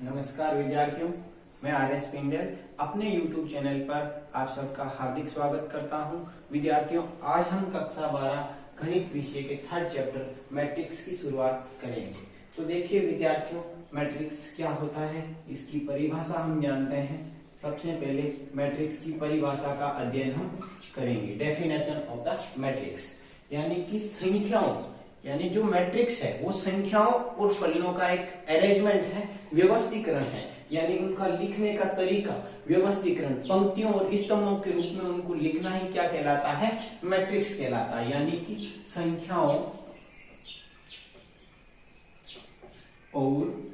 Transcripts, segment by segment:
नमस्कार विद्यार्थियों, मैं आर.एस. पिंडल अपने YouTube चैनल पर आप सबका हार्दिक स्वागत करता हूं। विद्यार्थियों, आज हम कक्षा 12 गणित विषय के थर्ड चैप्टर मैट्रिक्स की शुरुआत करेंगे। तो देखिए विद्यार्थियों, मैट्रिक्स क्या होता है, इसकी परिभाषा हम जानते हैं। सबसे पहले मैट्रिक्स की परिभाषा का अध्ययन हम करेंगे। डेफिनेशन ऑफ द मैट्रिक्स, यानी कि संख्याओं, यानी जो मैट्रिक्स है वो संख्याओं और फलनों का एक अरेंजमेंट है, व्यवस्थीकरण है, यानी उनका लिखने का तरीका, व्यवस्थीकरण, पंक्तियों और स्तंभों के रूप में उनको लिखना ही क्या कहलाता है, मैट्रिक्स कहलाता है। यानी कि संख्याओं और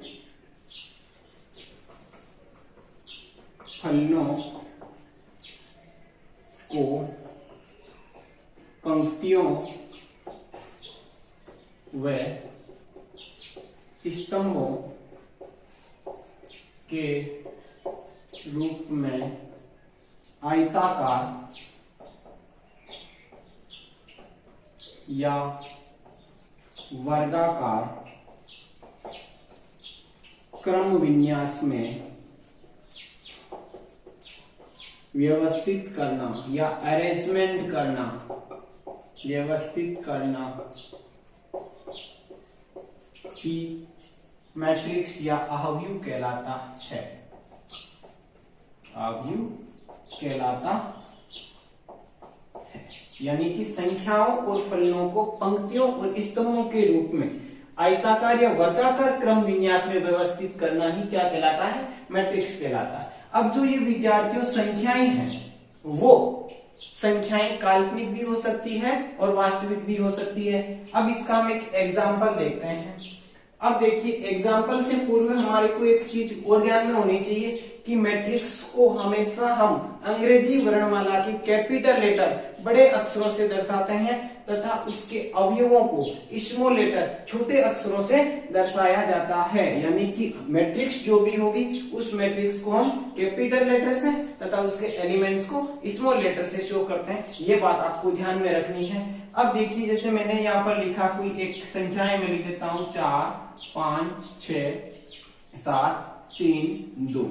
फलनों को पंक्तियों व स्तंभों के रूप में आयताकार या वर्गाकार क्रम विन्यास में व्यवस्थित करना या अरेंजमेंट करना, व्यवस्थित करना की मैट्रिक्स या आव्यूह कहलाता है। आव्यूह कहलाता है, यानी कि संख्याओं और फलनों को पंक्तियों और स्तंभों के रूप में आयताकार या वर्गाकार क्रम विन्यास में व्यवस्थित करना ही क्या कहलाता है, मैट्रिक्स कहलाता है। अब जो ये विद्यार्थियों संख्याएं हैं, वो संख्याएं काल्पनिक भी हो सकती है और वास्तविक भी हो सकती है। अब इसका हम एक एग्जाम्पल देखते हैं। अब देखिए, एग्जाम्पल से पूर्व हमारे को एक चीज और ध्यान में होनी चाहिए कि मैट्रिक्स को हमेशा हम अंग्रेजी वर्णमाला के कैपिटल लेटर, बड़े अक्षरों से दर्शाते हैं तथा उसके अवयवों को स्मॉल लेटर, छोटे अक्षरों से दर्शाया जाता है। यानी कि मैट्रिक्स जो भी होगी उस मैट्रिक्स को हम कैपिटल लेटर से तथा उसके एलिमेंट्स को स्मॉल लेटर से शो करते हैं। ये बात आपको ध्यान में रखनी है। अब देखिए, जैसे मैंने यहाँ पर लिखा, कोई एक संख्याएं मैं लिख देता हूं, 4, 5, 6, 7, 3, 2।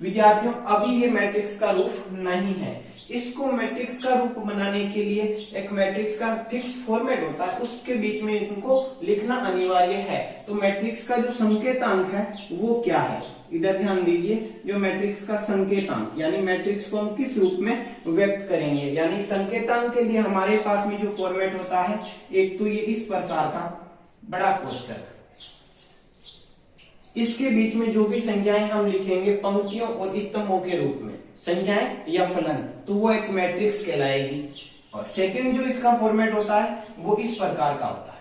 विद्यार्थियों, अभी ये मैट्रिक्स का रूप नहीं है। इसको मैट्रिक्स का रूप बनाने के लिए एक मैट्रिक्स का फिक्स फॉर्मेट होता है, उसके बीच में इनको लिखना अनिवार्य है। तो मैट्रिक्स का जो संकेतांक है वो क्या है, इधर ध्यान दीजिए। जो मैट्रिक्स का संकेतांक, यानी मैट्रिक्स को हम किस रूप में व्यक्त करेंगे, यानी संकेतांक के लिए हमारे पास में जो फॉर्मेट होता है, एक तो ये इस प्रकार का बड़ा कोष्ठक, इसके बीच में जो भी संख्याएं हम लिखेंगे पंक्तियों और स्तंभों के रूप में, संख्याएं या फलन, तो वो एक मैट्रिक्स कहलाएगी। और सेकंड जो इसका फॉर्मेट होता है वो इस प्रकार का होता है,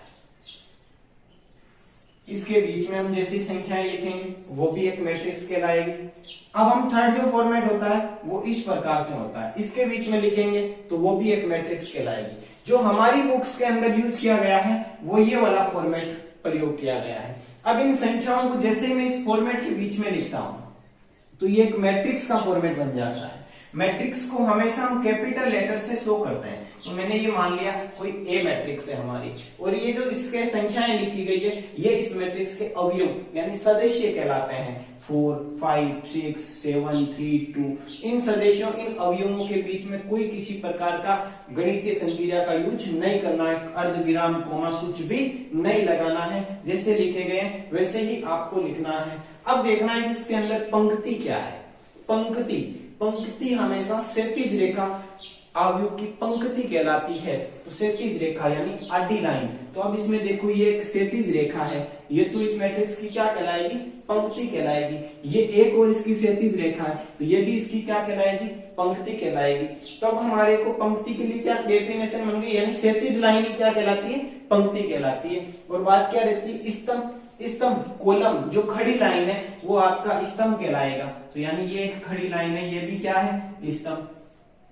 इसके बीच में हम जैसी संख्याएं लिखेंगे वो भी एक मैट्रिक्स कहलाएगी। अब हम थर्ड जो फॉर्मेट होता है वो इस प्रकार से होता है, इसके बीच में लिखेंगे तो वो भी एक मैट्रिक्स कहलाएगी। जो हमारी बुक्स के अंदर यूज किया गया है वो ये वाला फॉर्मेट प्रयोग किया गया है। अब इन संख्याओं को जैसे ही मैं इस फॉर्मेट के बीच में लिखता हूं तो ये एक मैट्रिक्स का फॉर्मेट बन जाता है। मैट्रिक्स को हमेशा हम कैपिटल लेटर से शो करते हैं। तो मैंने ये मान लिया कोई ए मैट्रिक्स है हमारी, और ये जो इसके संख्याएं लिखी गई है ये इस मैट्रिक्स के अवयव यानी सदस्य कहलाते हैं। 4, 5, 6, 7, 3, 2। इन सदस्यों, इन अवयवों के बीच में कोई किसी प्रकार का गणितीय संक्रिया का यूज नहीं करना है, अर्धविराम, कोमा कुछ भी नहीं लगाना है। जैसे लिखे गए वैसे ही आपको लिखना है। अब देखना है कि इसके अंदर पंक्ति क्या है। पंक्ति हमेशा क्षैतिज रेखा आव्यूह की पंक्ति कहलाती है। तो क्षैतिज रेखा यानी आडी लाइन। तो अब इसमें देखो, ये एक क्षैतिज रेखा है, ये तो इस मैट्रिक्स की क्या कहलाएगी, पंक्ति कहलाएगी। ये एक और इसकी क्षैतिज रेखा है, तो ये भी इसकी क्या कहलाएगी, पंक्ति कहलाएगी। तो अब हमारे को पंक्ति के लिए क्या डेफिनेशन बन गई, यानी क्षैतिज लाइन ही क्या कहलाती है, पंक्ति कहलाती है। और बात क्या रहती है, स्तंभ, कॉलम, जो खड़ी लाइन है वो आपका स्तंभ कहलाएगा। तो यानी ये एक खड़ी लाइन है, ये भी क्या है, स्तंभ।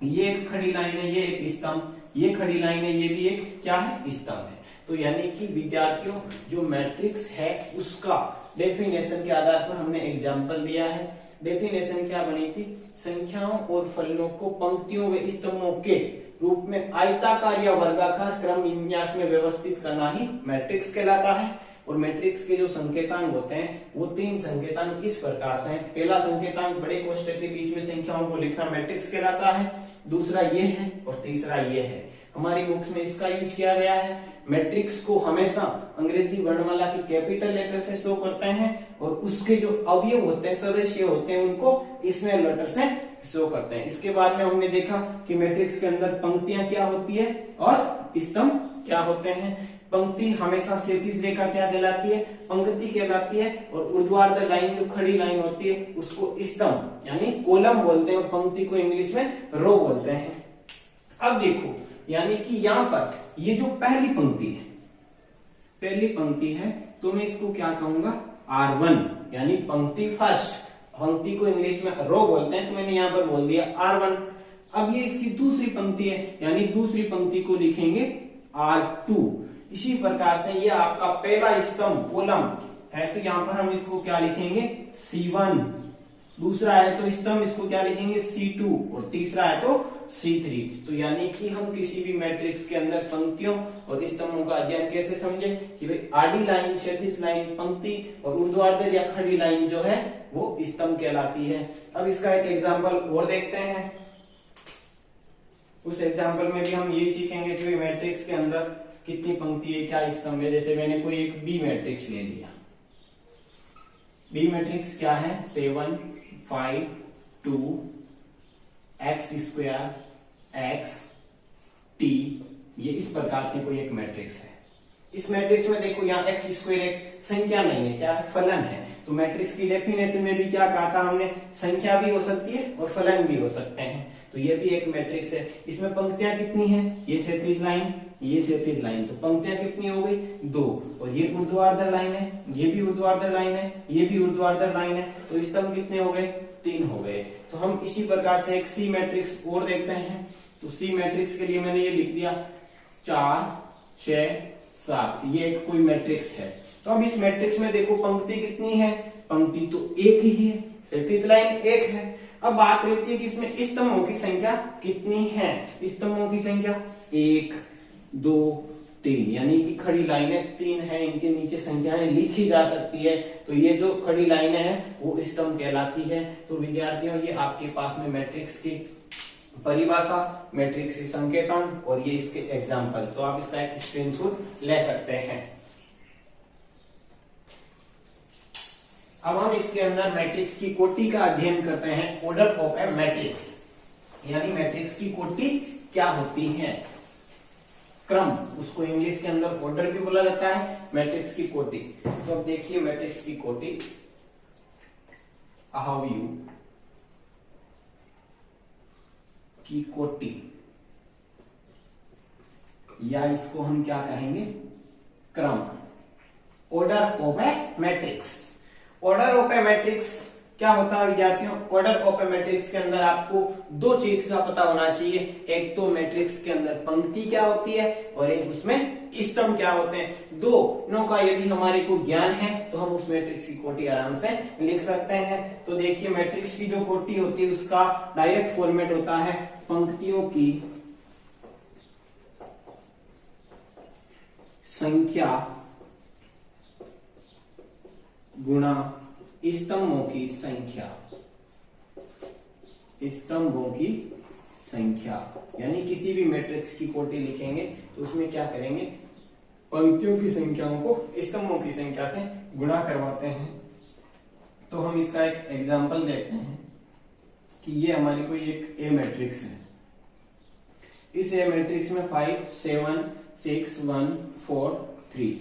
ये एक खड़ी लाइन है, ये एक स्तंभ। ये खड़ी लाइन है, ये भी एक क्या है, स्तंभ है। तो यानी कि विद्यार्थियों, जो मैट्रिक्स है उसका डेफिनेशन के आधार पर हमने एग्जाम्पल दिया है। डेफिनेशन क्या बनी थी, संख्याओं और फलनों को पंक्तियों व स्तंभों के रूप में आयताकार या वर्गाकार क्रम विन्यास में व्यवस्थित करना ही मैट्रिक्स कहलाता है। और मैट्रिक्स के जो संकेतांक होते हैं वो 3 संकेतांक इस प्रकार से हैं। पहला संकेतांक बड़े कोष्ठक के बीच में संख्याओं को लिखना मैट्रिक्स कहलाता है, दूसरा ये है और तीसरा ये है। हमारी बुक्स में इसका यूज किया गया है। मैट्रिक्स को हमेशा अंग्रेजी वर्णमाला की कैपिटल लेटर से शो करते हैं और उसके जो अवयव होते हैं, सदस्य होते हैं, उनको स्मॉल लेटर से शो करते हैं। इसके बाद में हमने देखा कि मैट्रिक्स के अंदर पंक्तियां क्या होती है और स्तंभ क्या होते हैं। पंक्ति हमेशा क्षैतिज रेखा क्या कहलाती है, पंक्ति कहलाती है, और ऊर्ध्वाधर लाइन जो खड़ी लाइन होती है उसको स्तंभ यानी कॉलम बोलते हैं, और पंक्ति को इंग्लिश में रो बोलते हैं। अब देखो, यानी कि यहाँ पर ये जो पहली पंक्ति है तो मैं इसको क्या कहूंगा, R1 यानी पंक्ति फर्स्ट। पंक्ति को इंग्लिश में रो बोलते हैं, तो मैंने यहाँ पर बोल दिया R1। अब ये इसकी दूसरी पंक्ति है, यानी दूसरी पंक्ति को लिखेंगे R2। इसी प्रकार से ये आपका पहला स्तंभ कॉलम है, तो यहाँ पर हम इसको क्या लिखेंगे, C1। दूसरा है तो स्तंभ, इसको क्या लिखेंगे, C2, और तीसरा है तो C3। तो यानी कि हम किसी भी मैट्रिक्स के अंदर पंक्तियों और स्तंभों का अध्ययन कैसे समझे कि भाई आडी लाइन, क्षैतिज लाइन पंक्ति, और ऊर्ध्वाधर या खड़ी लाइन जो है वो स्तंभ कहलाती है। अब इसका एक एग्जाम्पल और देखते हैं। उस एग्जाम्पल में भी हम ये सीखेंगे कि मैट्रिक्स के अंदर कितनी पंक्ति है, क्या स्तंभ है। जैसे मैंने कोई एक बी मैट्रिक्स ले लिया। बी मैट्रिक्स क्या है, 7 5 2 x स्क्वायर x t, ये इस प्रकार से कोई एक मैट्रिक्स है। इस मैट्रिक्स में देखो यहाँ x स्क्वायर एक संख्या नहीं है, क्या है, फलन है। तो मैट्रिक्स की डेफिनेशन में भी क्या कहा था हमने, संख्या भी हो सकती है और फलन भी हो सकते हैं। तो ये भी एक मैट्रिक्स है। इसमें पंक्तियां कितनी हैं, ये क्षैतिज लाइन, ये क्षैतिज लाइन, तो पंक्तियां कितनी हो गई, 2, और ये ऊर्ध्वाधर लाइन है, ये भी ऊर्ध्वाधर लाइन है, ये भी ऊर्ध्वाधर लाइन है, तो स्तंभ कितने हो गए, 3 हो गए। तो हम इसी प्रकार से एक सी मैट्रिक्स और देखते हैं। तो सी मैट्रिक्स के लिए मैंने ये लिख दिया 4 6 7, ये एक कोई मैट्रिक्स है। तो अब इस मैट्रिक्स में देखो पंक्ति कितनी है, पंक्ति तो एक ही है, क्षैतिज लाइन एक है। अब बात रहती है कि इसमें स्तंभों की संख्या कितनी है। स्तंभों की संख्या 1 2 3, यानी कि खड़ी लाइनें 3 है, इनके नीचे संख्याएं लिखी जा सकती है। तो ये जो खड़ी लाइनें हैं वो स्तंभ कहलाती है। तो विद्यार्थियों, ये आपके पास में मैट्रिक्स की परिभाषा, मैट्रिक्स के संकेतांक और ये इसके एग्जाम्पल। तो आप इसका एक स्क्रीनशॉट ले सकते हैं। अब हम इसके अंदर मैट्रिक्स की कोटि का अध्ययन करते हैं, ऑर्डर ऑफ ए मैट्रिक्स, यानी मैट्रिक्स की कोटि क्या होती है, क्रम, उसको इंग्लिश के अंदर ऑर्डर भी बोला जाता है, मैट्रिक्स की कोटि। तो अब देखिए मैट्रिक्स की कोटि, अहव्यू की कोटि, या इसको हम क्या कहेंगे, क्रम, order of A matrix. Order of A matrix क्या होता है विद्यार्थियों, ऑर्डर ऑफ ए मैट्रिक्स के अंदर आपको 2 चीज का पता होना चाहिए। एक तो मैट्रिक्स के अंदर पंक्ति क्या होती है और एक उसमें स्तंभ क्या होते हैं। दोनों का यदि हमारे को ज्ञान है तो हम उस मैट्रिक्स की कोटि आराम से लिख सकते हैं। तो देखिए मैट्रिक्स की जो कोटि होती है उसका डायरेक्ट फॉर्मेट होता है पंक्तियों की संख्या गुणा स्तंभों की संख्या, स्तंभों की संख्या, यानी किसी भी मैट्रिक्स की कोटि लिखेंगे तो उसमें क्या करेंगे, पंक्तियों की संख्याओं को स्तंभों की संख्या से गुणा करवाते हैं। तो हम इसका एक एग्जांपल देखते हैं कि ये हमारी कोई एक ए मैट्रिक्स है। इस ए मैट्रिक्स में 5 7 6 1 4 3,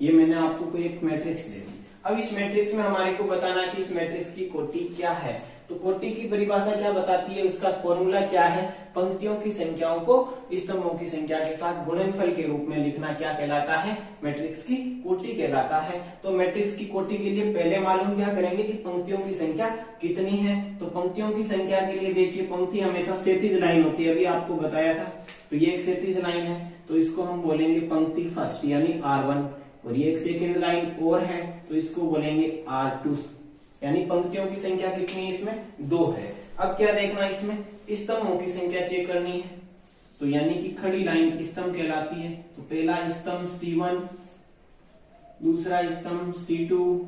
ये मैंने आपको कोई एक मैट्रिक्स दे दी। अब इस मैट्रिक्स में हमारे को बताना कि इस मैट्रिक्स की कोटि क्या है। तो कोटि की परिभाषा क्या बताती है, उसका फॉर्मूला क्या है, पंक्तियों की संख्याओं को स्तंभों की संख्या के साथ गुणनफल के रूप में लिखना क्या कहलाता है, मैट्रिक्स की कोटि कहलाता है। तो मैट्रिक्स की कोटि के लिए पहले मालूम क्या करेंगे कि पंक्तियों की संख्या कितनी है। तो पंक्तियों की संख्या के लिए देखिए, पंक्ति हमेशा क्षैतिज लाइन होती है, अभी आपको बताया था। तो ये एक क्षैतिज लाइन है, तो इसको हम बोलेंगे पंक्ति फर्स्ट यानी R1, और ये एक सेकेंड लाइन और है तो इसको बोलेंगे R2, यानी पंक्तियों की संख्या कितनी है, इसमें 2 है। अब क्या देखना, इसमें स्तंभों की संख्या चेक करनी है। तो यानी कि खड़ी लाइन स्तंभ कहलाती है। तो पहला स्तंभ C1, दूसरा स्तंभ C2,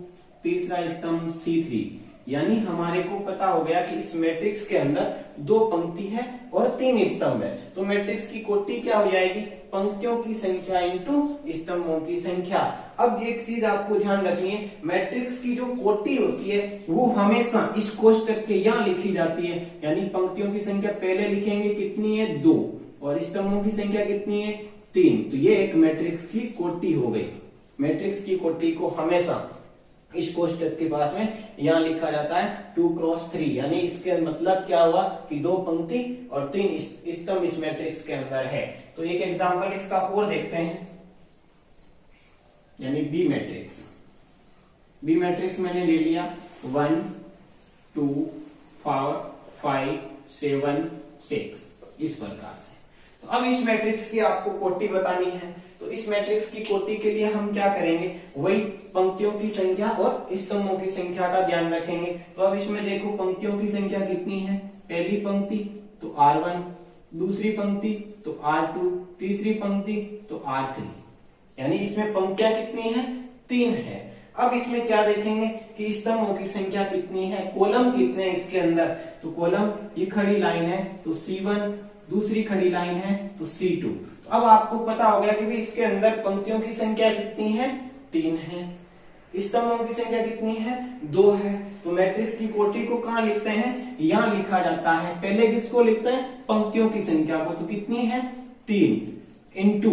तीसरा स्तंभ C3। यानी हमारे को पता हो गया कि इस मैट्रिक्स के अंदर 2 पंक्ति है और 3 स्तंभ है। तो मैट्रिक्स की कोटि क्या हो जाएगी? पंक्तियों की संख्या इंटू स्तंभों की संख्या। अब एक चीज आपको ध्यान रखनी है, मैट्रिक्स की जो कोटि होती है वो हमेशा इस कोष्टक के यहाँ लिखी जाती है। यानी पंक्तियों की संख्या पहले लिखेंगे कितनी है? 2, और स्तंभों की संख्या कितनी है? 3। तो ये एक मैट्रिक्स की कोटि हो गई। मैट्रिक्स की कोटि को हमेशा इस कोष्टक के पास में यहाँ लिखा जाता है 2 क्रॉस 3। यानी इसके मतलब क्या हुआ कि 2 पंक्ति और 3 स्तंभ इस मैट्रिक्स के अंदर है। तो एक एग्जांपल इसका और देखते हैं, यानी बी मैट्रिक्स। बी मैट्रिक्स मैंने ले लिया 1 2 4 5 7 6 इस प्रकार से। तो अब इस मैट्रिक्स की आपको कोटि बतानी है। तो इस मैट्रिक्स की कोटि के लिए हम क्या करेंगे? वही पंक्तियों की संख्या और स्तंभों की संख्या का ध्यान रखेंगे। तो अब इसमें देखो पंक्तियों की संख्या कितनी है? पहली पंक्ति तो R1, दूसरी पंक्ति तो R2, तीसरी पंक्ति तो R3। यानी इसमें पंक्तियां कितनी है? 3 है। अब इसमें क्या देखेंगे कि स्तंभों की संख्या कितनी है, कॉलम कितने हैं इसके अंदर। तो कॉलम, ये खड़ी लाइन है तो C1, दूसरी खड़ी लाइन है तो C2। तो अब आपको पता हो गया कि भी इसके अंदर पंक्तियों की संख्या कितनी है? 3 है। स्तंभों की संख्या कितनी है? 2 है। तो मैट्रिक्स की कोटि को कहाँ लिखते हैं? यहाँ लिखा जाता है। पहले किसको लिखते हैं? पंक्तियों की संख्या को। तो कितनी है? 3 इंटू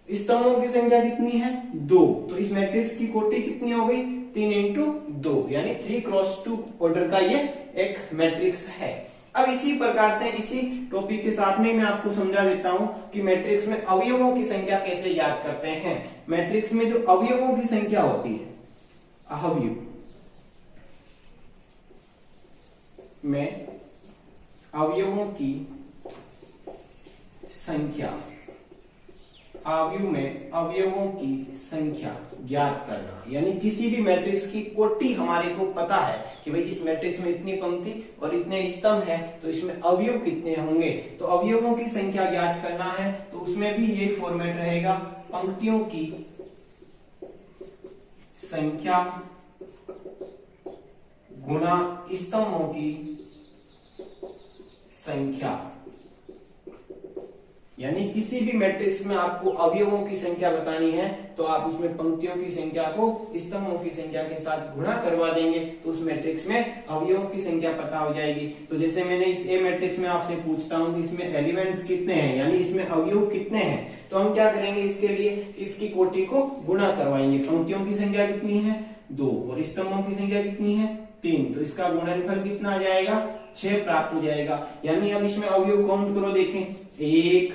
स्तंभों की संख्या कितनी है? 2। तो इस मैट्रिक्स की कोटि कितनी हो गई? 3 इंटू 2, यानी 3 क्रॉस 2 ऑर्डर का ये एक मैट्रिक्स है। अब इसी प्रकार से इसी टॉपिक के साथ में मैं आपको समझा देता हूं कि मैट्रिक्स में अवयवों की संख्या कैसे याद करते हैं। मैट्रिक्स में जो अवयवों की संख्या होती है, अवयव में अवयवों की संख्या, अवयव में अवयवों की संख्या ज्ञात करना। यानी किसी भी मैट्रिक्स की कोटि हमारे को पता है कि भाई इस मैट्रिक्स में इतनी पंक्ति और इतने स्तंभ है, तो इसमें अवयव कितने होंगे। तो अवयवों की संख्या ज्ञात करना है तो उसमें भी ये फॉर्मेट रहेगा, पंक्तियों की संख्या गुणा स्तंभों की संख्या। यानी किसी भी मैट्रिक्स में आपको अवयवों की संख्या बतानी है तो आप उसमें पंक्तियों की संख्या को स्तंभों की संख्या के साथ गुणा करवा देंगे तो उस मैट्रिक्स में अवयवों की संख्या पता हो जाएगी। तो जैसे मैंने इस ए मैट्रिक्स में आपसे पूछता हूं कि इसमें एलिमेंट्स कितने हैं, यानी इसमें अवयव कितने हैं, तो हम क्या करेंगे इसके लिए? इसकी कोटि को गुणा करवाएंगे। पंक्तियों की संख्या कितनी है? 2 और स्तंभों की संख्या कितनी है? 3। तो इसका गुणनफल कितना आ जाएगा? 6 प्राप्त हो जाएगा। यानी अब इसमें अवयव काउंट करो, देखें 1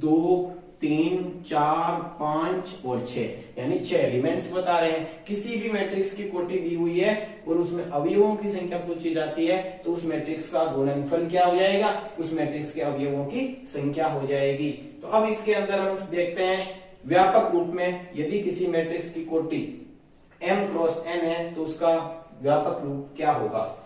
2 3 4 5 और 6, यानी 6 एलिमेंट्स बता रहे हैं। किसी भी मैट्रिक्स की कोटि दी हुई है और उसमें अवयवों की संख्या पूछी जाती है तो उस मैट्रिक्स का गुणनफल क्या हो जाएगा? उस मैट्रिक्स के अवयवों की संख्या हो जाएगी। तो अब इसके अंदर हम देखते हैं व्यापक रूप में, यदि किसी मैट्रिक्स की कोटि m क्रॉस n है तो उसका व्यापक रूप क्या होगा।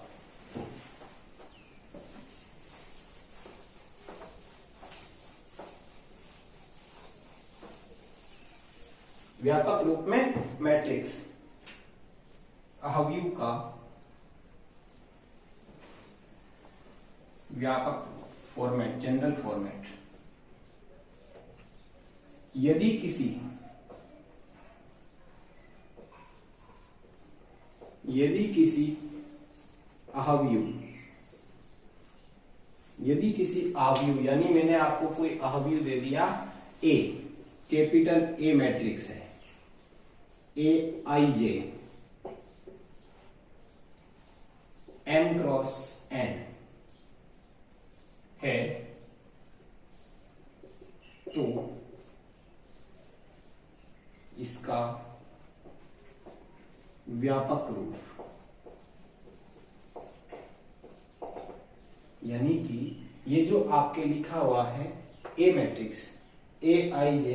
व्यापक रूप में मैट्रिक्स अवयव का व्यापक फॉर्मेट, जनरल फॉर्मेट, यदि किसी अवयव, यानी मैंने आपको कोई अवयव दे दिया ए, कैपिटल ए मैट्रिक्स है, AIJ m क्रॉस n है, तो इसका व्यापक रूप, यानी कि ये जो आपके लिखा हुआ है a matrix AIJ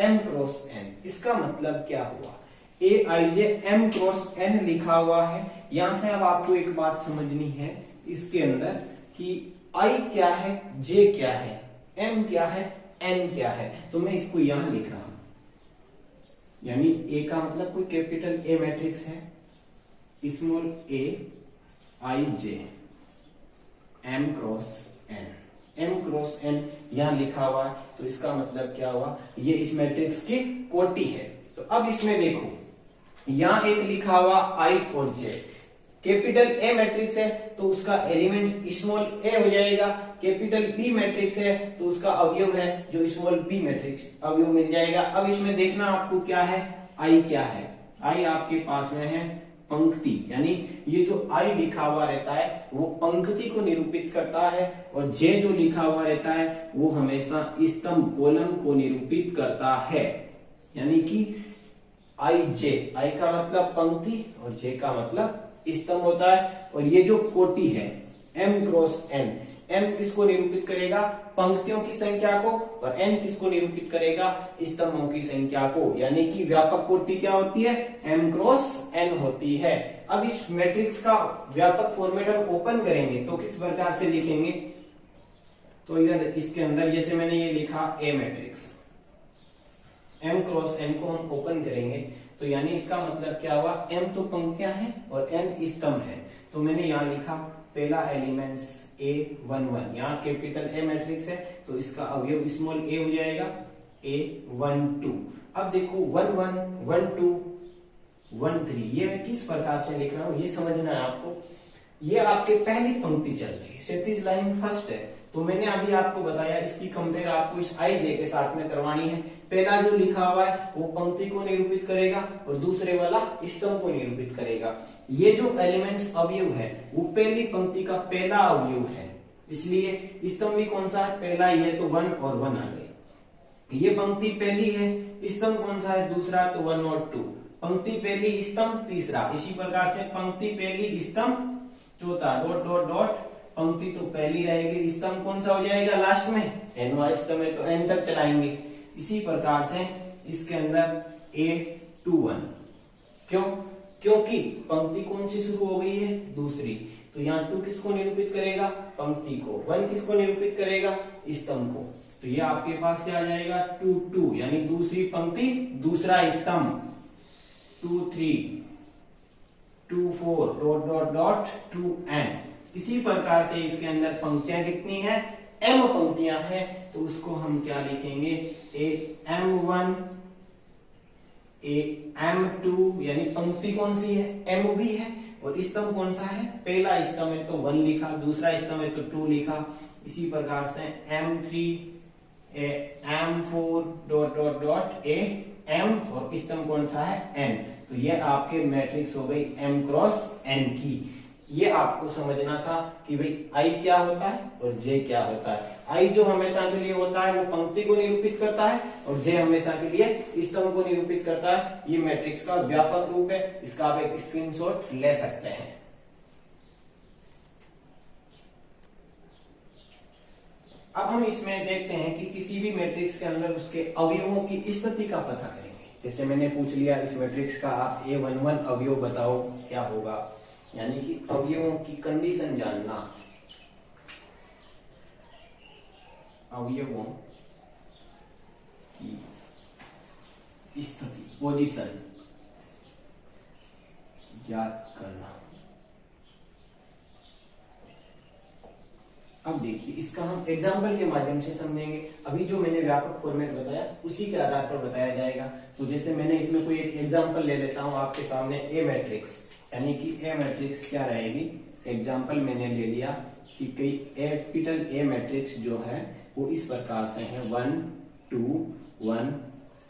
m cross n, इसका मतलब क्या हुआ? AIJ m क्रॉस n लिखा हुआ है। यहां से अब आपको एक बात समझनी है इसके अंदर कि I क्या है, J क्या है, M क्या है, N क्या है। तो मैं इसको यहां लिख रहा हूं, यानी ए का मतलब कोई कैपिटल ए मैट्रिक्स है, स्मॉल ए आई जे एम क्रॉस एन यहां लिखा हुआ है, तो इसका मतलब क्या हुआ, ये इस मैट्रिक्स की कोटि है। तो अब इसमें देखो, यहां एक लिखा हुआ आई और जे, कैपिटल ए मैट्रिक्स है तो उसका एलिमेंट स्मॉल ए हो जाएगा, कैपिटल बी मैट्रिक्स है तो उसका अवयव है जो स्मॉल बी मैट्रिक्स अवयव मिल जाएगा। अब इसमें देखना आपको क्या है, आई क्या है, आई आपके पास में है पंक्ति, यानी ये जो आई लिखा हुआ रहता है वो पंक्ति को निरूपित करता है, और जे जो लिखा हुआ रहता है वो हमेशा स्तंभ कॉलम को निरूपित करता है। यानी कि आई जे, आई का मतलब पंक्ति और जे का मतलब स्तंभ होता है। और ये जो कोटि है m क्रॉस n, m किसको निरूपित करेगा, पंक्तियों की संख्या को, और n किसको निरूपित करेगा, स्तंभों की संख्या को। यानी कि व्यापक कोटि क्या होती है, m क्रॉस n होती है। अब इस मैट्रिक्स का व्यापक फॉर्मेट हम ओपन करेंगे तो किस प्रकार से लिखेंगे, तो इधर इसके अंदर जैसे मैंने ये लिखा ए मैट्रिक्स, m क्रॉस n को हम ओपन करेंगे तो यानी इसका मतलब क्या हुआ, m तो पंक्तियां हैं और n स्तंभ है। तो मैंने यहाँ लिखा पहला एलिमेंट्स A11, यहाँ कैपिटल ए मैट्रिक्स है तो इसका अवयव स्मॉल ए हो जाएगा A12। अब देखो 1 1 1 2 1 3, ये मैं किस प्रकार से लिख रहा हूँ ये समझना है आपको। ये आपके पहली पंक्ति चल रही है, क्षैतिज लाइन फर्स्ट है, तो मैंने अभी आपको बताया इसकी कंपेयर आपको इस आई जे के साथ में करवानी है। पहला जो लिखा हुआ है वो पंक्ति को निरूपित करेगा और दूसरे वाला स्तंभ को निरूपित करेगा। ये जो एलिमेंट्स अवयव है वो पहली पंक्ति का पहला अवयव है, इसलिए स्तंभ भी कौन सा है, पहला ही है तो 1 और 1 आ गए। ये पंक्ति पहली है, स्तंभ कौन सा है, दूसरा, तो 1 और 2। पंक्ति पहली स्तंभ तीसरा, इसी प्रकार से पंक्ति पहली स्तंभ चौथा, डॉट डॉट डॉट, पंक्ति तो पहली रहेगी, स्तंभ कौन सा हो जाएगा लास्ट में, nवां स्तंभ है तो n तक चलाएंगे। इसी प्रकार से इसके अंदर A21, क्यों, क्योंकि पंक्ति कौन सी शुरू हो गई है, दूसरी, तो यहाँ 2 किसको निरूपित करेगा, पंक्ति को, 1 किसको निरूपित करेगा, स्तंभ को। तो ये आपके पास क्या आ जाएगा 2 2, यानी दूसरी पंक्ति दूसरा स्तंभ, 2 3 2 4 डॉट डॉट डॉट 2n। इसी प्रकार से इसके अंदर पंक्तियां कितनी है, m पंक्तियां हैं, तो उसको हम क्या लिखेंगे, am1 am2, यानी पंक्ति कौन सी है, mv है, और स्तंभ कौन सा है, पहला स्तंभ है तो 1 लिखा, दूसरा स्तंभ है तो 2 लिखा। इसी प्रकार से m3 m4 dot dot dot m, और स्तंभ कौन सा है, n। तो ये आपके मैट्रिक्स हो गई m क्रॉस n की। ये आपको समझना था कि भाई आई क्या होता है और जे क्या होता है। आई जो हमेशा के लिए होता है वो पंक्ति को निरूपित करता है, और जे हमेशा के लिए स्तंभ को निरूपित करता है। ये मैट्रिक्स का व्यापक रूप है, इसका आप एक स्क्रीनशॉट ले सकते हैं। अब हम इसमें देखते हैं कि किसी भी मैट्रिक्स के अंदर उसके अवयवों की स्थिति का पता करेंगे। जैसे मैंने पूछ लिया इस मैट्रिक्स का आप A11 अवयव बताओ क्या होगा, यानी कि अवयवों की कंडीशन जानना, अवयवों की स्थिति पोजीशन ज्ञात करना। अब देखिए इसका हम एग्जाम्पल के माध्यम से समझेंगे। अभी जो मैंने व्यापक फॉर्मेट बताया उसी के आधार पर बताया जाएगा। तो जैसे मैंने इसमें कोई एक एग्जाम्पल ले लेता हूं आपके सामने, ए मैट्रिक्स, यानी कि ए मैट्रिक्स क्या रहेगी, एग्जाम्पल मैंने ले लिया कि कई कैपिटल ए मैट्रिक्स जो है वो इस प्रकार से है 1 2 1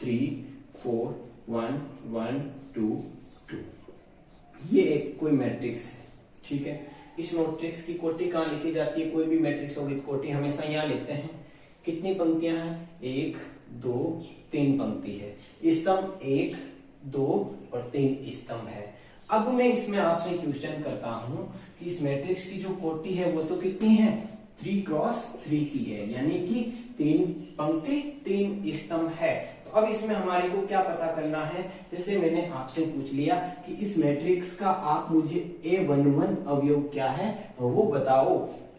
3 4 1 1 2 2। ये एक कोई मैट्रिक्स है, ठीक है। इस मैट्रिक्स की कोटि कहाँ लिखी जाती है, कोई भी मैट्रिक्स होगी कोटि हमेशा यहाँ लिखते हैं। कितनी पंक्तियां हैं, 1 2 3 पंक्ति है, स्तंभ 1 2 और 3 स्तंभ है। अब मैं इसमें आपसे क्वेश्चन करता हूं कि इस मैट्रिक्स की जो कोटि है वो तो कितनी है, 3 क्रॉस 3 की है, यानी कि 3 पंक्ति 3 स्तंभ है। तो अब इसमें हमारे को क्या पता करना है, जैसे मैंने आपसे पूछ लिया कि इस मैट्रिक्स का आप मुझे A11 अवयव क्या है वो बताओ।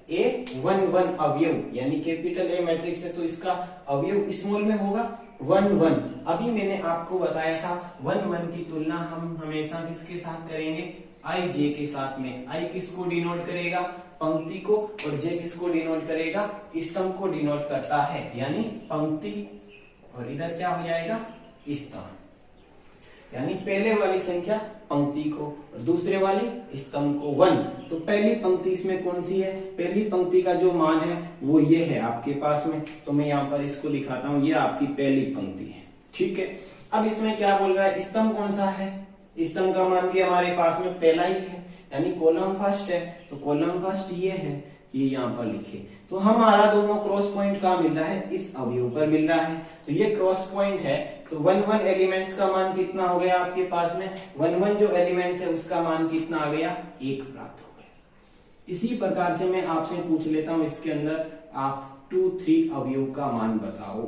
A11 अवयव, यानी कैपिटल ए मैट्रिक्स है तो इसका अवयव स्मॉल में होगा 11। अभी मैंने आपको बताया था 11 की तुलना हम हमेशा किसके साथ करेंगे, आई जे के साथ में। आई किसको डिनोट करेगा, पंक्ति को, और जे किसको डिनोट करेगा, स्तंभ को डिनोट करता है, यानी पंक्ति, और इधर क्या हो जाएगा, स्तंभ। यानी पहले वाली संख्या पंक्ति को और दूसरे वाली स्तंभ को 1। तो पहली पंक्ति इसमें कौन सी है, पहली पंक्ति का जो मान है वो ये है आपके पास में, तो मैं यहाँ पर इसको लिखाता हूँ, ये आपकी पहली पंक्ति है, ठीक है। अब इसमें क्या बोल रहा है, स्तंभ कौन सा है, स्तंभ का मान भी हमारे पास में पहला ही है, यानी कॉलम फर्स्ट है, तो कॉलम फर्स्ट ये है, ये यहाँ पर लिखे। तो हमारा दोनों क्रॉस पॉइंट कहाँ मिल रहा है, इस अवयव पर मिल रहा है, तो ये क्रॉस पॉइंट है। तो 1 एलिमेंट्स का मान कितना हो गया आपके पास में, 1 जो एलिमेंट्स है उसका मान कितना आ गया, 1 प्राप्त हो गया। इसी प्रकार से मैं आपसे पूछ लेता हूं, इसके अंदर आप 2, 3 अवयव का मान बताओ।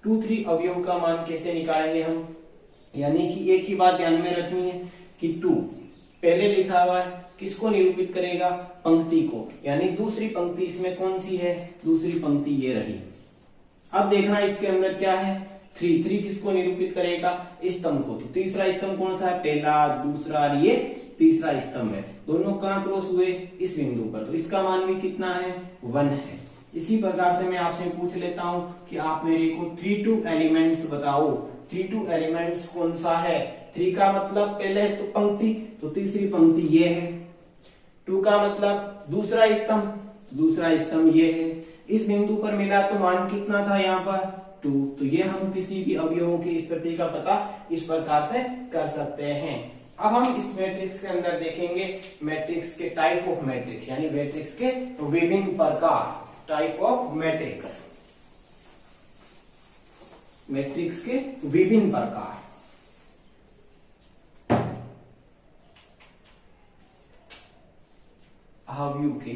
2, 3 अवयव का मान कैसे निकालेंगे हम, यानी कि एक ही बात ध्यान में रखनी है कि 2 पहले लिखा हुआ है, किसको निरूपित करेगा, पंक्ति को, यानी दूसरी पंक्ति इसमें कौन सी है, दूसरी पंक्ति ये रही। अब देखना इसके अंदर क्या है, 3 किसको निरूपित करेगा, स्तंभ को। तो तीसरा स्तंभ कौन सा है, पहला, दूसरा, और ये तीसरा स्तंभ है, दोनों कहां क्रॉस हुए, इस बिंदु पर, तो इसका मान भी कितना है, 1 है। इसी प्रकार से मैं आपसे पूछ लेता हूं कि आप मेरे को 3 एलिमेंट्स बताओ। 3 एलिमेंट्स कौन सा है, 3 का मतलब पहले तो पंक्ति, तो तीसरी पंक्ति ये है। 2 का मतलब दूसरा स्तंभ ये है। इस बिंदु पर मिला तो मान कितना था यहाँ पर, 2। तो ये हम किसी भी अवयवों की स्थिति का पता इस प्रकार से कर सकते हैं। अब हम इस मैट्रिक्स के अंदर देखेंगे मैट्रिक्स के टाइप ऑफ मैट्रिक्स, यानी मैट्रिक्स के विभिन्न प्रकार, टाइप ऑफ मैट्रिक्स, मैट्रिक्स के विभिन्न प्रकार। अवयव के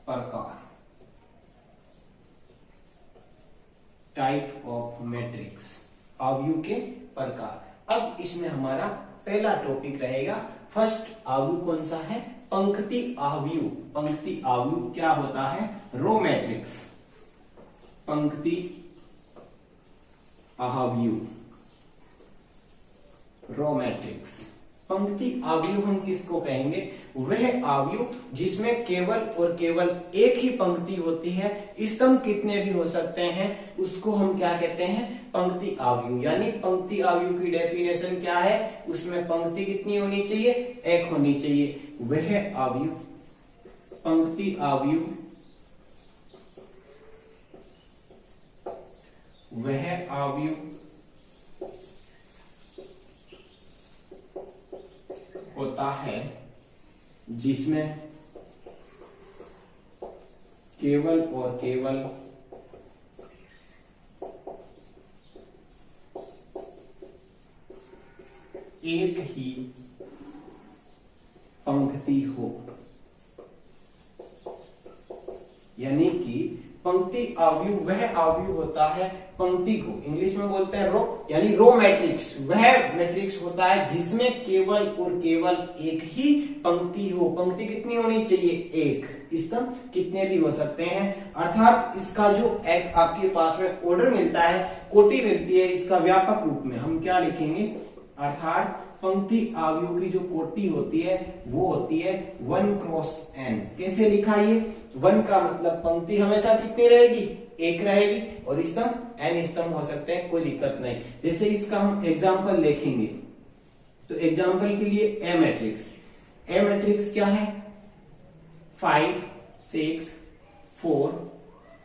प्रकार, टाइप ऑफ मैट्रिक्स, अवयव के प्रकार। अब इसमें हमारा पहला टॉपिक रहेगा, फर्स्ट अवयव कौन सा है, पंक्ति अवयव। पंक्ति अवयव क्या होता है, रो मैट्रिक्स, पंक्ति अवयव, रो मैट्रिक्स। पंक्ति अवयव हम किसको कहेंगे, वह अवयव जिसमें केवल और केवल एक ही पंक्ति होती है, स्तंभ कितने भी हो सकते हैं, उसको हम क्या कहते हैं, पंक्ति अवयव। यानी पंक्ति अवयव की डेफिनेशन क्या है, उसमें पंक्ति कितनी होनी चाहिए, एक होनी चाहिए। वह अवयव, पंक्ति अवयव, वह अवयव होता है जिसमें केवल और केवल एक ही पंक्ति हो, यानी कि पंक्ति अवयव वह अवयव होता है, पंक्ति को इंग्लिश में बोलते हैं रो, यानी रो मैट्रिक्स वह मैट्रिक्स होता है जिसमें केवल और केवल एक ही पंक्ति हो। पंक्ति कितनी होनी चाहिए, एक। स्तंभ कितने भी हो सकते हैं, अर्थात इसका जो एक आपके पास में ऑर्डर मिलता है, कोटि मिलती है, इसका व्यापक रूप में हम क्या लिखेंगे, अर्थात पंक्ति अवयव की जो कोटि होती है वो होती है 1 क्रॉस n। कैसे लिखा ये, 1 का मतलब पंक्ति हमेशा कितनी रहेगी, एक रहेगी, और स्तंभ n स्तंभ हो सकते हैं, कोई दिक्कत नहीं। जैसे इसका हम एग्जांपल देखेंगे, तो एग्जांपल के लिए ए मैट्रिक्स, ए मैट्रिक्स क्या है, 5 6 4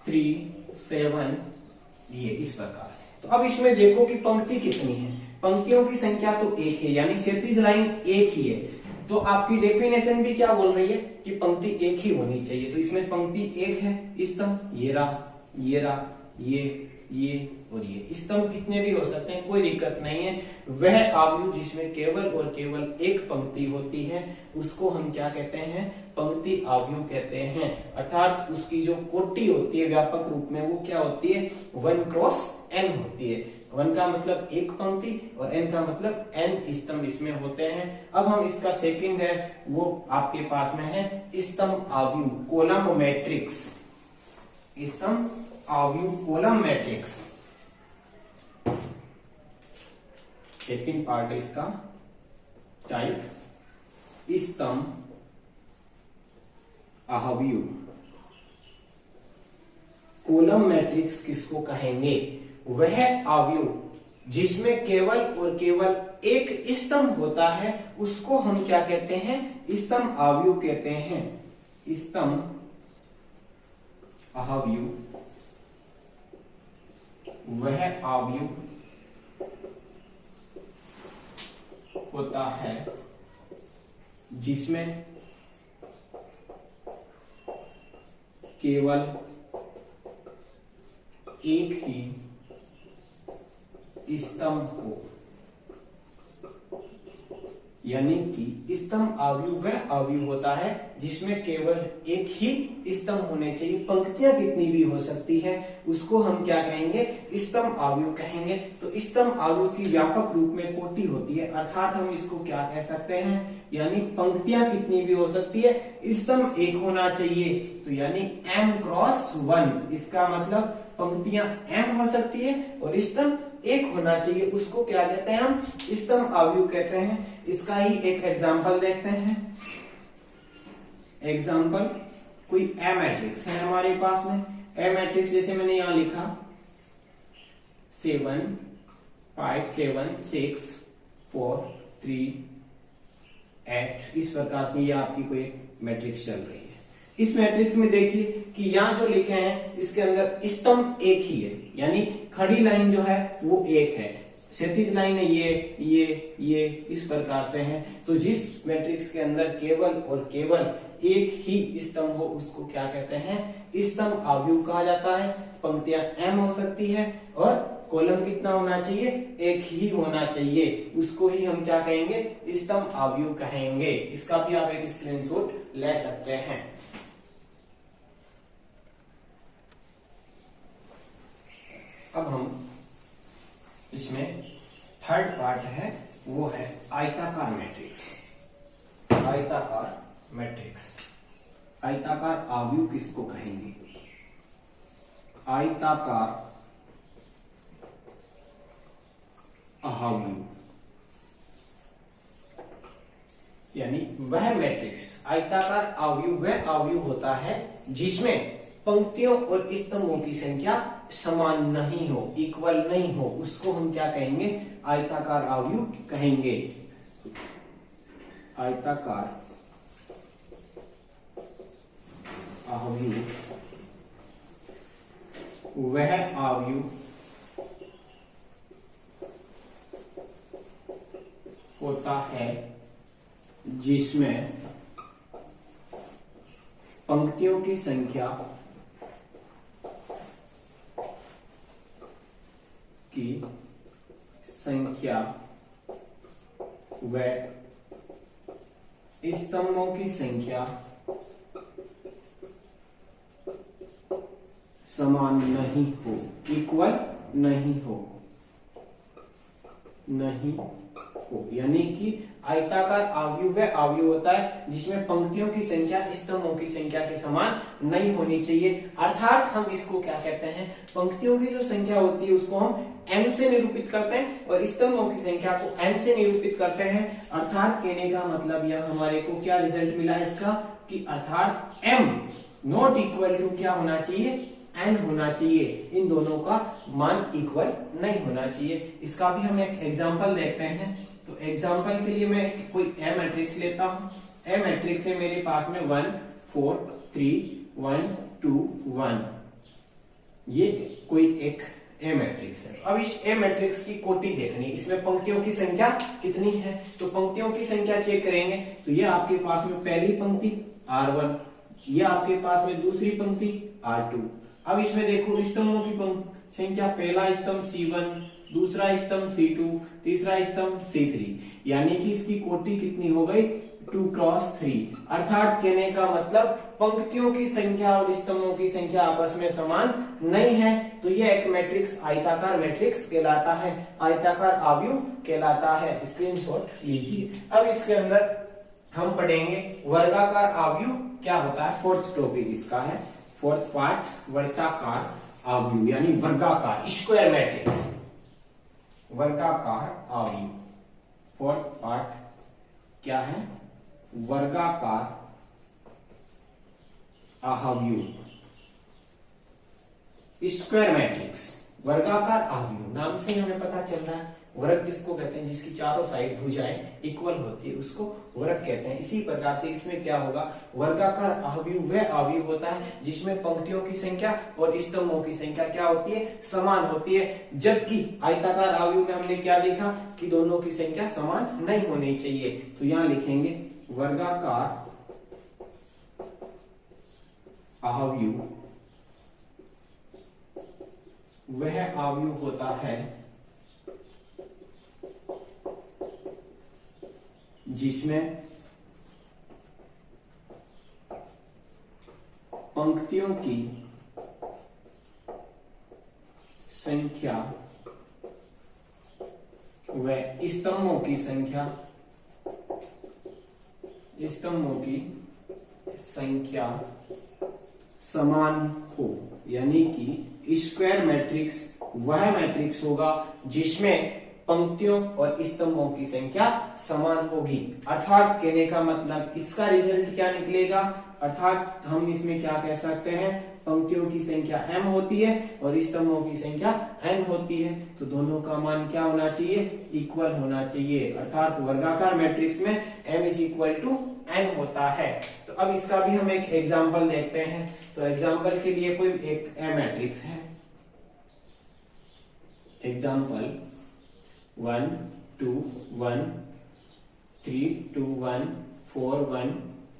3 7, ये इस प्रकार से। तो अब इसमें देखो कि पंक्ति कितनी है, पंक्तियों की संख्या तो एक है, यानी 37 लाइन एक ही है। तो आपकी डेफिनेशन भी क्या बोल रही है कि पंक्ति एक ही होनी चाहिए। तो इसमें पंक्ति एक है, स्तंभ ये रहा, ये रहा, ये और ये। स्तंभ कितने भी हो सकते हैं, कोई दिक्कत नहीं है। वह अवयव जिसमें केवल और केवल एक पंक्ति होती है उसको हम क्या कहते हैं, पंक्ति अवयव कहते हैं। अर्थात उसकी जो कोटि होती है व्यापक रूप में वो क्या होती है, 1 क्रॉस n होती है। 1 का मतलब एक पंक्ति और n का मतलब n स्तंभ इसमें होते हैं। अब हम इसका सेकंड है वो आपके पास में है स्तंभ आव्यूह, कॉलम मैट्रिक्स, स्तंभ आव्यूह कॉलम मैट्रिक्स। सेकंड पार्ट है इसका टाइप स्तंभ आव्यूह। कॉलम मैट्रिक्स किसको कहेंगे? वह आव्यूह जिसमें केवल और केवल एक स्तंभ होता है उसको हम क्या कहते हैं? स्तंभ आव्यूह कहते हैं। स्तंभ आव्यूह वह आव्यूह होता है जिसमें केवल एक ही स्तंभ हो, यानी कि स्तंभ आव्यूह वह आव्यूह होता है जिसमें केवल एक ही स्तंभ होने चाहिए। पंक्तियां कितनी भी हो सकती है उसको हम क्या कहेंगे? स्तंभ आव्यूह कहेंगे। तो स्तंभ आव्यूह की व्यापक रूप में कोटि होती है, अर्थात हम इसको क्या कह सकते हैं? यानी पंक्तियां कितनी भी हो सकती है, स्तंभ एक होना चाहिए। तो यानी m क्रॉस 1, इसका मतलब पंक्तियां m हो सकती है और स्तंभ एक होना चाहिए, उसको क्या कहते हैं? हम स्तंभ आव्यूह कहते हैं। इसका ही एक एग्जांपल देखते हैं। एग्जांपल, कोई ए मैट्रिक्स है हमारे पास में। ए मैट्रिक्स जैसे मैंने यहां लिखा 7 5 7 6 4 3 8, इस प्रकार से ये आपकी कोई मैट्रिक्स चल रही है। इस मैट्रिक्स में देखिए कि यहाँ जो लिखे हैं इसके अंदर स्तंभ एक ही है, यानी खड़ी लाइन जो है वो एक है, क्षैतिज लाइन है ये इस प्रकार से है। तो जिस मैट्रिक्स के अंदर केवल और केवल एक ही स्तंभ हो उसको क्या कहते हैं? स्तंभ आव्यूह कहा जाता है। पंक्तियां m हो सकती है और कॉलम कितना होना चाहिए? एक ही होना चाहिए, उसको ही हम क्या कहेंगे? स्तंभ आव्यूह कहेंगे। इसका भी आप एक स्क्रीनशॉट ले सकते हैं। अब हम इसमें थर्ड पार्ट है वो है आयताकार मैट्रिक्स। आयताकार मैट्रिक्स, आयताकार आव्यूह किसको कहेंगे? आयताकार आव्यूह, यानी वह मैट्रिक्स, आयताकार आव्यूह वह आव्यूह होता है जिसमें पंक्तियों और स्तंभों की संख्या समान नहीं हो, इक्वल नहीं हो, उसको हम क्या कहेंगे? आयताकार आव्यूह कहेंगे। आयताकार आव्यूह वह आव्यूह होता है जिसमें पंक्तियों की संख्या व स्तंभों की संख्या समान नहीं हो, इक्वल नहीं हो, यानी कि आयताकार आव्यूह वह आव्यूह होता है जिसमें पंक्तियों की संख्या स्तंभों की संख्या के समान नहीं होनी चाहिए। अर्थात हम इसको क्या कहते हैं? पंक्तियों की जो संख्या होती है उसको हम m से निरूपित करते हैं और स्तंभों की संख्या को n से निरूपित करते हैं। अर्थात कहने का मतलब यह हमारे को क्या रिजल्ट मिला इसका कि अर्थात m नॉट इक्वल टू क्या होना चाहिए? n होना चाहिए। इन दोनों का मान इक्वल नहीं होना चाहिए। इसका भी हम एक एग्जांपल देखते हैं। तो एग्जांपल के लिए मैं कोई ए मैट्रिक्स लेता हूं। ए मैट्रिक्स है मेरे पास में 1 4 3 1 2 1, ये कोई एक ए मैट्रिक्स है। अब इस ए मैट्रिक्स की कोटि देखनी, इसमें पंक्तियों की संख्या कितनी है? तो पंक्तियों की संख्या चेक करेंगे तो ये आपके पास में पहली पंक्ति R1, ये आपके पास में दूसरी पंक्ति R2। अब इसमें देखो स्तंभों की संख्या, पहला स्तंभ C1, दूसरा स्तंभ C2, तीसरा स्तंभ C3, यानी कि इसकी कोटि कितनी हो गई? 2 क्रॉस 3, अर्थात कहने का मतलब पंक्तियों की संख्या और स्तंभों की संख्या आपस में समान नहीं है, तो यह एक मैट्रिक्स आयताकार मैट्रिक्स कहलाता है, आयताकार आव्यूह कहलाता है। स्क्रीनशॉट लीजिए। अब इसके अंदर हम पढ़ेंगे वर्गाकार आव्यूह क्या होता है। फोर्थ टॉपिक इसका है, फोर्थ पार्ट वर्गाकार आव्यूह यानी वर्गाकार स्क्वायर मैट्रिक्स, वर्गाकार आव्यूह। फोर्थ पार्ट क्या है, वर्गाकार आव्यूह स्क्वायर मैट्रिक्स। वर्गाकार आव्यूह नाम से हमें पता चल रहा है, वर्ग किसको कहते हैं, जिसकी चारों साइड भुजाएं इक्वल होती है उसको वर्ग कहते हैं। इसी प्रकार से इसमें क्या होगा, वर्गाकार आव्यूह वह आव्यूह होता है जिसमें पंक्तियों की संख्या और स्तंभों की संख्या क्या होती है, समान होती है। जबकि आयताकार आव्यूह में हमने क्या देखा कि दोनों की संख्या समान नहीं होनी चाहिए। तो यहां लिखेंगे वर्गाकार आव्यूह वह आव्यूह होता है जिसमें पंक्तियों की संख्या व स्तंभों की संख्या समान हो, यानी कि स्क्वायर मैट्रिक्स वह मैट्रिक्स होगा जिसमें पंक्तियों और स्तंभों की संख्या समान होगी। अर्थात कहने का मतलब इसका रिजल्ट क्या निकलेगा, अर्थात हम इसमें क्या कह सकते हैं, पंक्तियों की संख्या m होती है और स्तंभों की संख्या n होती है, तो दोनों का मान क्या होना चाहिए, इक्वल होना चाहिए। अर्थात वर्गाकार मैट्रिक्स में m is equal to n होता है। तो अब इसका भी हम एक एग्जाम्पल देखते हैं। तो एग्जाम्पल के लिए कोई एक m मैट्रिक्स है, एग्जाम्पल 1 2 1 3 2 1 4 1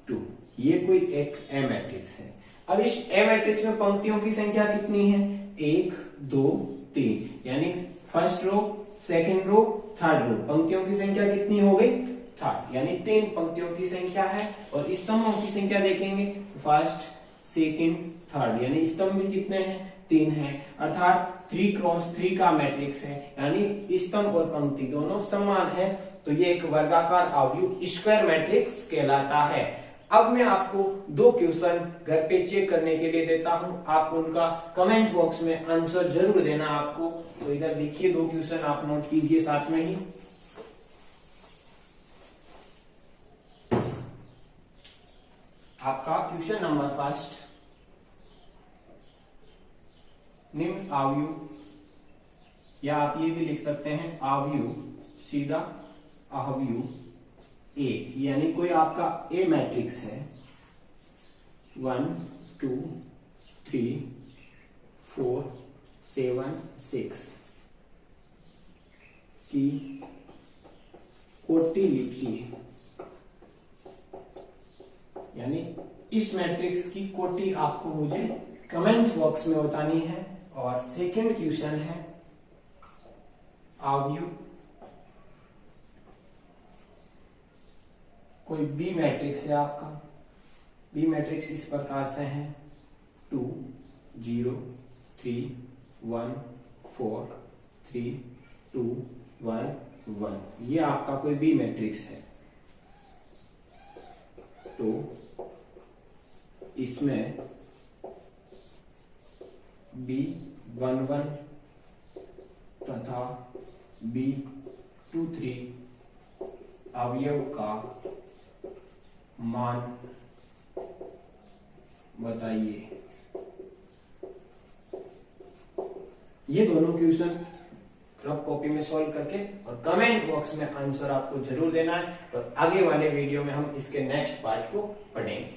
2, ये कोई एक ए मैट्रिक्स है। अब इस ए मैट्रिक्स में पंक्तियों की संख्या कितनी है, 1 2 3, यानी first row second row third row, पंक्तियों की संख्या कितनी हो गई, थर्ड, यानी 3 पंक्तियों की संख्या है। और स्तंभों की संख्या देखेंगे, फर्स्ट सेकंड थर्ड, यानी स्तंभ भी कितने हैं, 3 है। अर्थात 3 क्रॉस 3 का मैट्रिक्स है, यानी स्तंभ और पंक्ति दोनों समान है, तो ये एक वर्गाकार आव्यूह स्क्वायर मैट्रिक्स कहलाता है। अब मैं आपको 2 क्वेश्चन घर पे चेक करने के लिए देता हूं, आप उनका कमेंट बॉक्स में आंसर जरूर देना आपको। तो इधर देखिए 2 क्वेश्चन आप नोट कीजिए साथ में ही। आपका क्वेश्चन नंबर फर्स्ट, निम्न आव्यूह, या आप ये भी लिख सकते हैं आव्यूह, सीधा आव्यूह ए, यानी कोई आपका ए मैट्रिक्स है 1 2 3 4 7 6 की कोटि लिखिए, यानी इस मैट्रिक्स की कोटि आपको मुझे कमेंट बॉक्स में बतानी है। और सेकंड क्वेश्चन है आव्यूह कोई बी मैट्रिक्स है आपका, बी मैट्रिक्स इस प्रकार से है 2 0 3 1 4 3 2 1 1, ये आपका कोई बी मैट्रिक्स है। तो इसमें B11 तथा B23 अवयव का मान बताइए। ये दोनों क्वेश्चन रफ कॉपी में सॉल्व करके और कमेंट बॉक्स में आंसर आपको जरूर देना है, और आगे वाले वीडियो में हम इसके नेक्स्ट पार्ट को पढ़ेंगे।